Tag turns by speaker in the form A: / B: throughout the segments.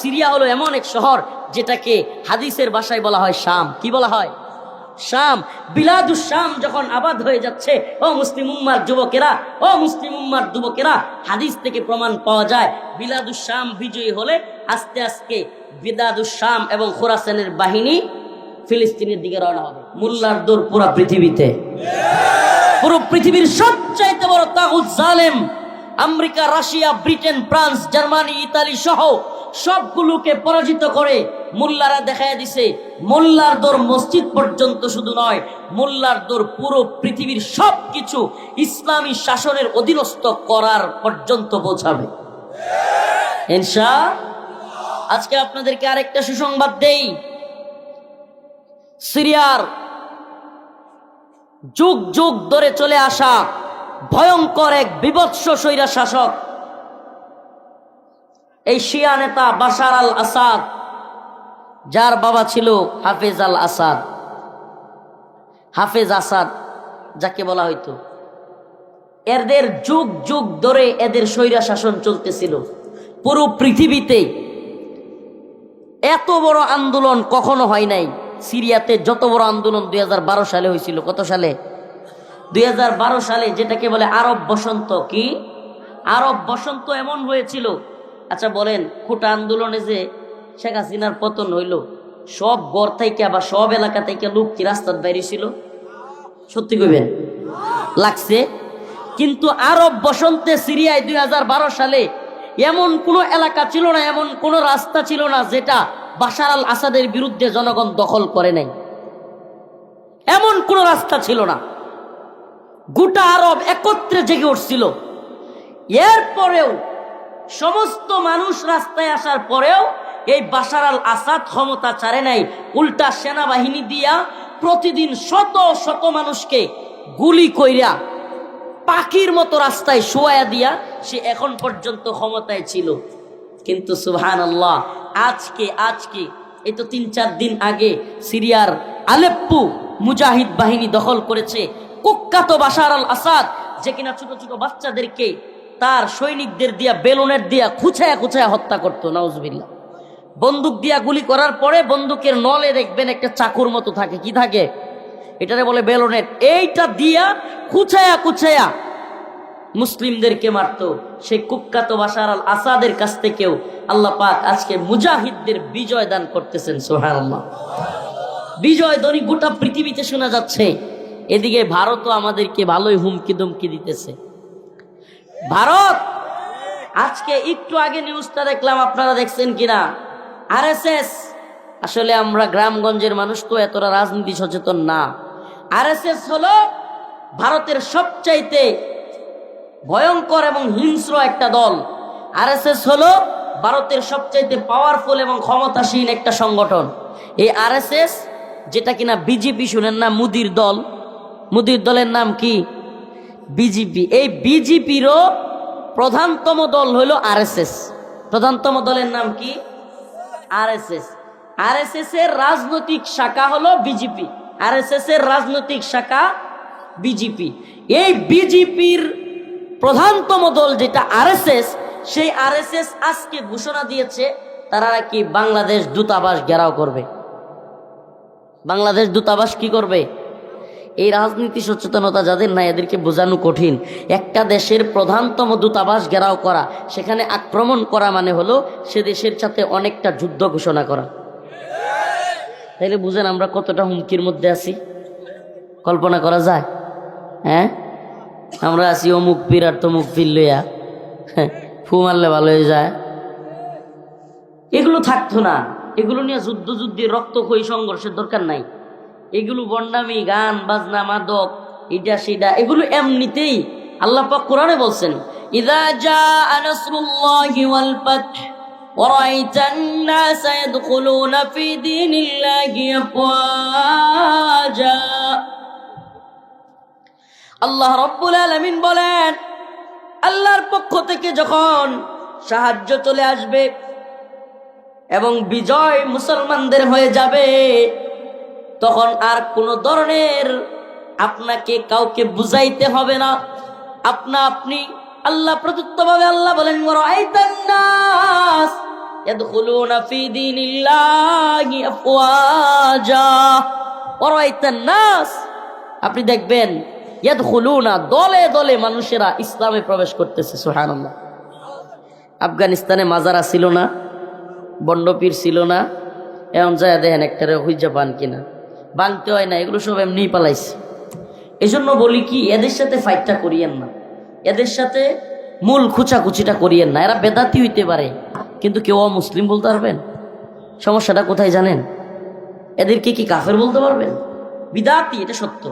A: Syria হলো এমন এক শহর যেটাকে হাদিসের ভাষায় বলা হয় শাম। কি বলা হয়? শাম। বিলাদুস শাম যখন আবাদ হয়ে যাচ্ছে, ও মুসলিম উম্মার যুবকেরা, ও মুসলিম উম্মার যুবকেরা, হাদিস থেকে প্রমাণ পাওয়া যায় বিলাদুস শাম বিজয়ী হলে আস্তে আস্তে বিলাদুস শাম এবং খোরাসানের বাহিনী ফিলিস্তিনের দিকে রওনা হবে। মোল্লার দৌড় পুরো পৃথিবীতে, পুরো পৃথিবীর সবচাইতে বড় তাগুত জালেম America, Russia, Britain, France, Germany, Italy সহ সবগুলোকে পরাজিত করে মোল্লারা দেখায় দিছে মোল্লার দৌড় মসজিদ পর্যন্ত শুধু নয়, মোল্লার দৌড় পুরো পৃথিবীর সবকিছু ইসলামী শাসনের অধীনস্থ করার পর্যন্ত পৌঁছাবে ইনশাআল্লাহ। আজকে আপনাদেরকে আরেকটা সুসংবাদ দেই। সিরিয়ার যুগ যুগ ধরে চলে আসা ভয়ঙ্কর এক বিভৎস স্বৈরা শাসক, এই শিয়া নেতা বাশার আল আসাদ, যার বাবা ছিল হাফেজ আল আসাদ, হাফেজ আসাদ যাকে বলা হইতো, এদের যুগ যুগ ধরে এদের স্বৈরা শাসন চলতেছিল পুরো পৃথিবীতে। এত বড় আন্দোলন কখনো হয় নাই সিরিয়াতে। যত বড় আন্দোলন 2012 সালে হয়েছিল। কত সালে? 2012 সালে, যেটাকে বলে আরব বসন্ত। কি আরব বসন্ত এমন হয়েছিল। আচ্ছা বলেন, কোটা আন্দোলনে যে শেখ হাসিনার পতন হইল, সব গড় থেকে বা সব এলাকা থেকে লোক কি রাস্তার বাইরে ছিল? সত্যি কইবেন? লাগছে। কিন্তু আরব বসন্তে সিরিয়ায় 2012 সালে এমন কোন এলাকা ছিল না, এমন কোন রাস্তা ছিল না যেটা বাশার আল আসাদের বিরুদ্ধে জনগণ দখল করে নাই। এমন কোন রাস্তা ছিল না। গোটা আরব একত্রে জেগে উঠছিল। এরপরেও সমস্ত মানুষ রাস্তায় আসার পরেও এই বাশার আল আসাদ ক্ষমতা ছাড়ে নাই। উল্টা সেনাবাহিনী দিয়া প্রতিদিন শত শত মানুষকে গুলি কইরা পাখির মতো রাস্তায় শোয়া দিয়া সে এখন পর্যন্ত ক্ষমতায় ছিল। কিন্তু সুবহানাল্লাহ, আজকে এই তো 3-4 দিন আগে সিরিয়ার আলেপ্পো মুজাহিদ বাহিনী দখল করেছে। কুখ্যাত বাশার আল আসাদ, যে কিনা ছোট ছোট বাচ্চাদেরকে তার সৈনিকদের দিয়া বেলুনের দিয়া খুঁচায়া খুঁচায়া হত্যা করতো, নাউজুবিল্লাহ। বন্দুক দিয়া গুলি করার পরে বন্দুকের নলে দেখবেন একটা চাকুর মতো থাকে। কি থাকে? এটারে বলে বেলুনের। এইটা দিয়া খুঁচায়া খুঁচায়া মুসলিমদেরকে মারতো। সেই কুখ্যাত বাশার আল আসাদের কাছ থেকেও আল্লাহ পাক আজকে মুজাহিদদের বিজয় দান করতেছেন। সুবহানাল্লাহ। বিজয় ধ্বনি গোটা পৃথিবীতে শোনা যাচ্ছে। এদিকে ভারতও আমাদেরকে ভালোই হুমকি দমকি দিতেছে। ভারত আজকে একটু আগে নিউজটা দেখলাম, আপনারা দেখছেন কিনা, আরএসএস, আসলে আমরা গ্রামগঞ্জের মানুষ তো এতটা রাজনীতি সচেতন না। আরএসএস হলো ভারতের সবচাইতে ভয়ঙ্কর এবং হিংস্র একটা দল। আরএসএস হলো ভারতের সবচাইতে পাওয়ারফুল এবং ক্ষমতাসীন একটা সংগঠন। এই আরএসএস, যেটা কিনা বিজেপি, শুনেন না, মোদির দল, মোদির দলের নাম কি? বিজেপি। এই বিজেপিরও প্রধানতম দল হলো আরএসএস। প্রধানতম দলের নাম কি? আরএসএস। আরএসএস এর রাজনৈতিক শাখা হলো বিজেপি। আরএসএস এর রাজনৈতিক শাখা বিজেপি। এই বিজেপির প্রধানতম দল যেটা আরএসএস, সেই আরএসএস আজকে ঘোষণা দিয়েছে তারা কি বাংলাদেশ দূতাবাস ঘেরাও করবে। বাংলাদেশ দূতাবাস কি করবে? এই রাজনীতি সচেতনতা যাদের নাই এদেরকে বোঝানো কঠিন। একটা দেশের প্রধানতম দূতাবাস ঘেরাও করা, সেখানে আক্রমণ করা মানে হলো সে দেশের সাথে অনেকটা যুদ্ধ ঘোষণা করা। তাইলে বুঝেন আমরা কতটা হুমকির মধ্যে আছি, কল্পনা করা যায়? হ্যাঁ, আমরা আছি অমুক পীর আর তমুক পীর লইয়া, ফু মারলে ভালো হয়ে যায়। এগুলো থাকতো না। এগুলো নিয়ে যুদ্ধে রক্তক্ষয়ী সংঘর্ষের দরকার নাই। এগুলো বন্ডামি, গান বাজনা, মাদক, এটা সেটা, এগুলো এমনিতেই আল্লাহ পাক কোরআনে বলছেন, ইযা জাআ নাসরুল্লাহি ওয়াল ফাth ওয়া রাআইতান নাসা ইয়াদখুলুনা ফি দীনিল্লাহি আফওয়াজা। আল্লাহ রাব্বুল আলামিন বলেন, আল্লাহর পক্ষ থেকে যখন সাহায্য চলে আসবে এবং বিজয় মুসলমানদের হয়ে যাবে, তখন আর কোন ধরনের আপনাকে কাউকে বুঝাইতে হবে না। আপনি আল্লাহ প্রদত্তভাবে আল্লাহ বলেন, ইয়াদখুলুনা ফি দীনিল্লাহি আফওয়াজা ওয়ারাইতান নাস, আপনি দেখবেন ইয়াদখুলুনা, দলে দলে মানুষেরা ইসলামে প্রবেশ করতেছে। সুবহানাল্লাহ। আফগানিস্তানে মাজারা ছিল না, বন্ডপীর ছিল না, এখন যায় দেখেন একটারে হুইজা পান কিনা, ভাঙতে হয় না, এগুলো সব এমনিই পালাইছে। এই জন্য বলি কি, এদের সাথে ফাইটটা করিয়েন না, এদের সাথে মূল খুচাখুচিটা করিয়েন না। এরা বেদাতি হইতে পারে, কিন্তু কেউ মুসলিম বলতে পারবেন? সমস্যাটা কোথায় জানেন? এদেরকে কি কাফের বলতে পারবেন? বিদাতি, এটা সত্য,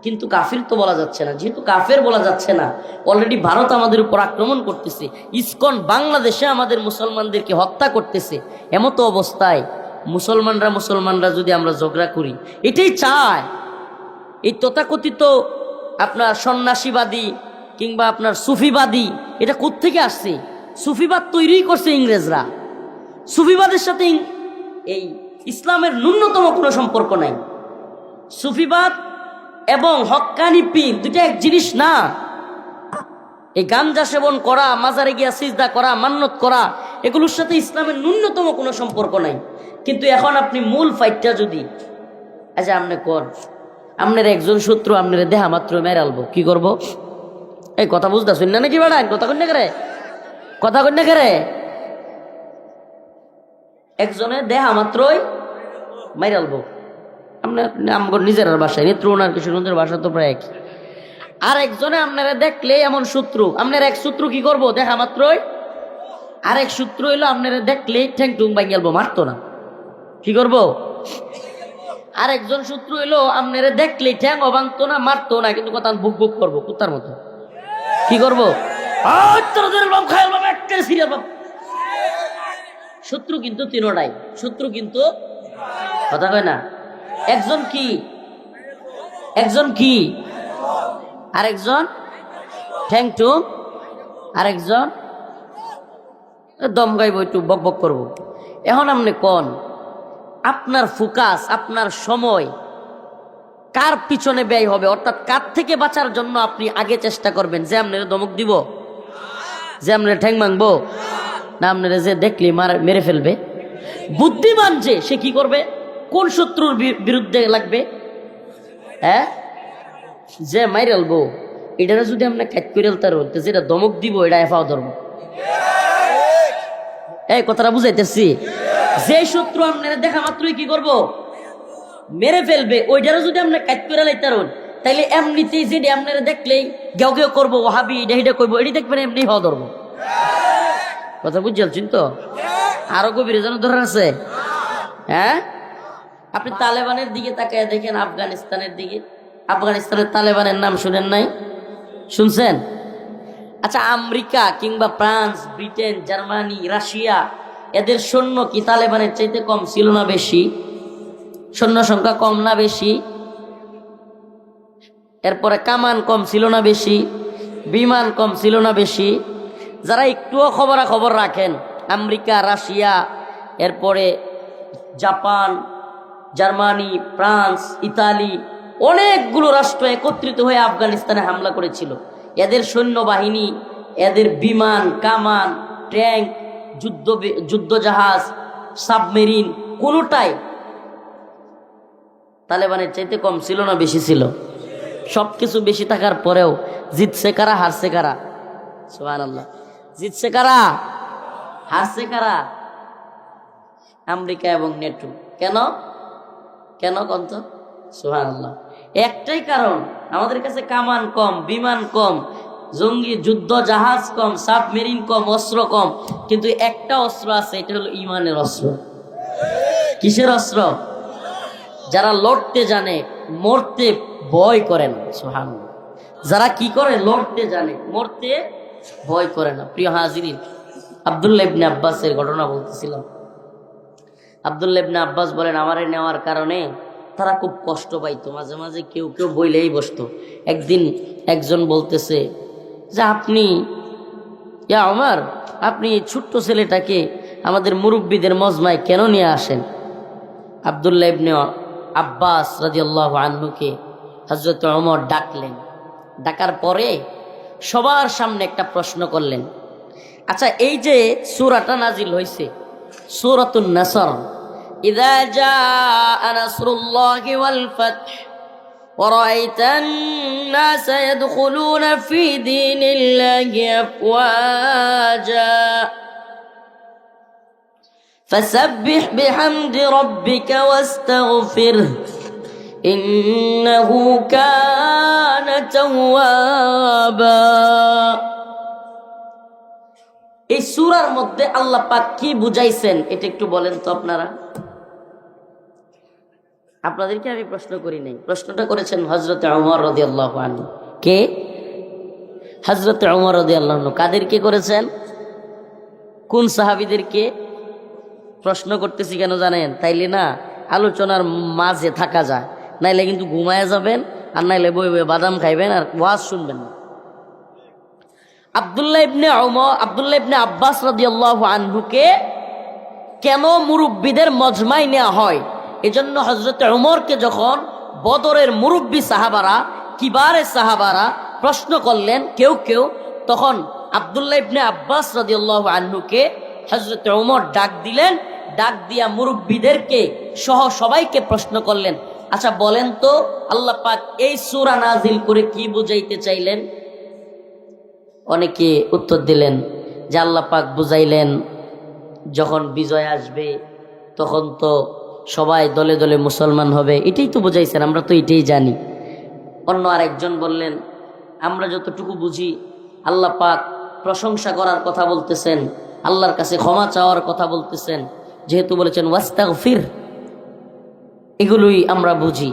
A: কিন্তু কাফির তো বলা যাচ্ছে না। যেহেতু কাফের বলা যাচ্ছে না, অলরেডি ভারত আমাদের উপর আক্রমণ করতেছে, ইসকন বাংলাদেশে আমাদের মুসলমানদেরকে হত্যা করতেছে, এমতো অবস্থায় মুসলমানরা যদি আমরা ঝগড়া করি, এটাই চায়। এই তথাকথিত আপনার সন্ন্যাসীবাদী কিংবা আপনার সুফিবাদী, এটা কোত্থেকে আসছে? সুফিবাদ তৈরি করছে ইংরেজরা। সুফিবাদের সাথে এই ইসলামের ন্যূনতম কোনো সম্পর্ক নাই। সুফিবাদ এবং হক্কানি পীর দুটো এক জিনিস না। এই গাঞ্জা সেবন করা, মাজারে গিয়া সিজদা করা, মান্নত করা, এগুলোর সাথে ইসলামের ন্যূনতম কোনো সম্পর্ক নাই। কিন্তু এখন আপনি মূল ফাইটটা যদি, আচ্ছা আপনি কর, আপনার একজন শত্রু আপনার দেহা মাত্র মেরে আলবো, কি করবো? এই কথা বুঝতেছেন না নাকি বেড়ান? কথা কন্যা করে একজনে দেহা মাত্রই মেরে আলবো। আপনার নিজের বাসায় নেত্রকোনার কিশোরগঞ্জের বাসা তো প্রায় একই। আর একজনে আপনারা দেখলে এমন শত্রু, আপনার এক শত্রু কি করবো? দেখা মাত্রই। আরেক শত্রু হইলো আপনারা দেখলে ঠ্যাং টুং ভাঙিয়ালবো, মারতো না, কি করবো? আরেকজন শত্রু হইলো আপনারা দেখলে ঠ্যাং ভাঙতো না, মারতো না, কিন্তু কথা বুক বুক করবো কুত্তার মতো, কি করবো? শত্রু কিন্তু তিনোটাই, শত্রু কিন্তু, কথা কয় না। একজন কি আরেকজন ঠ্যাং টুং, আরেকজন দম গাইব, একটু বক বক করবো। এখন আপনি কোন, আপনার ফোকাস, আপনার সময় কার পিছনে ব্যয় হবে? অর্থাৎ কার থেকে বাঁচার জন্য আপনি আগে চেষ্টা করবেন? যে আপনারা দমক দিব, যে আপনারা ঠ্যাং ভাঙবো, না আপনারা যে দেখলি মেরে ফেলবে? বুদ্ধিমান যে, সে কি করবে? কোন শত্রুর বিরুদ্ধে লাগবে? হ্যাঁ, যে মাইরে আলবো, এটারে যদি আমরা কাট করে আলতার বলতে, যেটা দমক দিব এটা এফাও ধরবো। এই কথাটা বুঝাইতেছি। যে শত্রু আপনারা দেখা মাত্রই কি করব? মেরে ফেলবে, ওইটারে যদি আমরা কাট করে লাইতার, তাইলে এমনিতেই যেটা আপনারা দেখলেই গেও গেও করবো, ওহাবি এটা এটা করবো, এটি দেখবেন এমনি হওয়া ধরবো। কথা বুঝছেন তো? আরো গভীরে যেন ধরার আছে। হ্যাঁ, আপনি তালেবানের দিকে তাকায় দেখেন, আফগানিস্তানের দিকে। আফগানিস্তানের তালেবানের নাম শুনেন নাই? শুনছেন? আচ্ছা, আমেরিকা কিংবা ফ্রান্স, ব্রিটেন, জার্মানি, রাশিয়া, এদের সৈন্য কি তালেবানের চাইতে কম ছিল না বেশি? সৈন্য সংখ্যা কম না বেশি? এরপরে কামান কম ছিল না বেশি? বিমান কম ছিল না বেশি? যারা একটুও খবরাখবর রাখেন, আমেরিকা, রাশিয়া, এরপরে জাপান, জার্মানি, ফ্রান্স, ইতালি, অনেকগুলো রাষ্ট্র একত্রিত হয়ে আফগানিস্তানে হামলা করেছিল। এদের সৈন্যবাহিনী, এদের বিমান, কামান, ট্যাঙ্ক, যুদ্ধজাহাজ, সাবমেরিন, কোনোটাই তালেবানের চাইতে কম ছিল না বেশি ছিল? সবকিছু বেশি থাকার পরেও জিতছে কারা, হারছে কারা? সুবহানাল্লাহ। জিতছে কারা, হারছে কারা? আমেরিকা এবং নেটো। কেন কন্ত? সুবহানাল্লাহ। একটাই কারণ, আমাদের কাছে কামান কম, বিমান কম, জঙ্গি যুদ্ধ জাহাজ কম, সাবমেরিন কম, অস্ত্র কম, কিন্তু একটা অস্ত্র আছে, এটা হলো ইমানের অস্ত্র। কিসের অস্ত্র? যারা লড়তে জানে, মরতে ভয় করে না। সুবহানাল্লাহ। যারা কি করে? লড়তে জানে, মরতে ভয় করে না। প্রিয় হাজিরিন, আব্দুল্লাহ ইবনে আব্বাসের ঘটনা বলতেছিলাম। আব্দুল্লাহ ইবনে আব্বাস বলেন, আমারে নেওয়ার কারণে তারা খুব কষ্ট পাইতো, মাঝে মাঝে কেউ কেউ বইলেই বসতো। একদিন একজন বলতেছে যে, আপনি ইয়া ওমর, আপনি এই ছোট্ট ছেলেটাকে আমাদের মুরব্বীদের মজমায় কেন নিয়ে আসেন? আব্দুল্লাহ ইবনে আব্বাস রাদিয়াল্লাহু আনহুকে হযরত ওমর ডাকলেন। ডাকার পরে সবার সামনে একটা প্রশ্ন করলেন, আচ্ছা, এই যে সূরাটা নাজিল হয়েছে, সূরাতুন নাসর, ইযা জাআ নাসরুল্লাহি ওয়াল ফাতহ ورأيت الناس يدخلون في دين الله أفواجا فسبح بحمد ربك واستغفره إنه كان توابا। এই সূরার মধ্যে আল্লাহ পাক কি বুঝাইছেন এটা একটু বলেন তো আপনারা। আপনাদেরকে আমি প্রশ্ন করি নাই, প্রশ্নটা করেছেন হযরতে ওমর রাদিয়াল্লাহু আনহু। কে? হযরতে ওমর রাদিয়াল্লাহু আনহু। কাদেরকে করেছেন? কোন সাহাবীদেরকে? প্রশ্ন করতেছি কেন জানেন? তাইলে না আলোচনার মাঝে থাকা যায়, নাইলে কিন্তু ঘুমায়া যাবেন, আর নাইলে বই বই বাদাম খাইবেন আর ওয়াজ শুনবেন না। আব্দুল্লাহ ইবনে আব্বাস রাদিয়াল্লাহু আনহুকে কেন মুরব্বীদের মজমায় নেওয়া হয়? এজন্য হযরতে ওমরকে যখন বদরের মুরব্বী সাহাবারা, কিবারে সাহাবারা প্রশ্ন করলেন কেউ কেউ, তখন আব্দুল্লাহ ইবনে আব্বাস রাদিয়াল্লাহু আনহুকে হযরতে ওমর ডাক দিলেন। ডাক দিয়া মুরব্বীদেরকে সহ সবাইকে প্রশ্ন করলেন, আচ্ছা বলেন তো আল্লাহ পাক এই সূরা নাজিল করে কি বুঝাইতে চাইলেন? অনেকে উত্তর দিলেন যে আল্লাহ পাক বুঝাইলেন যখন বিজয় আসবে তখন তো সবাই দলে দলে মুসলমান হবে, এটাই তো বুঝাইছেন, আমরা তো এটাই জানি। অন্য আরেকজন বললেন, আমরা যতটুকু বুঝি আল্লাহ পাক প্রশংসা করার কথা বলতেছেন, আল্লাহর কাছে ক্ষমা চাওয়ার কথা বলতেছেন, যেহেতু বলেছেন ওয়াস্তাগফির, এগুলোই আমরা বুঝি।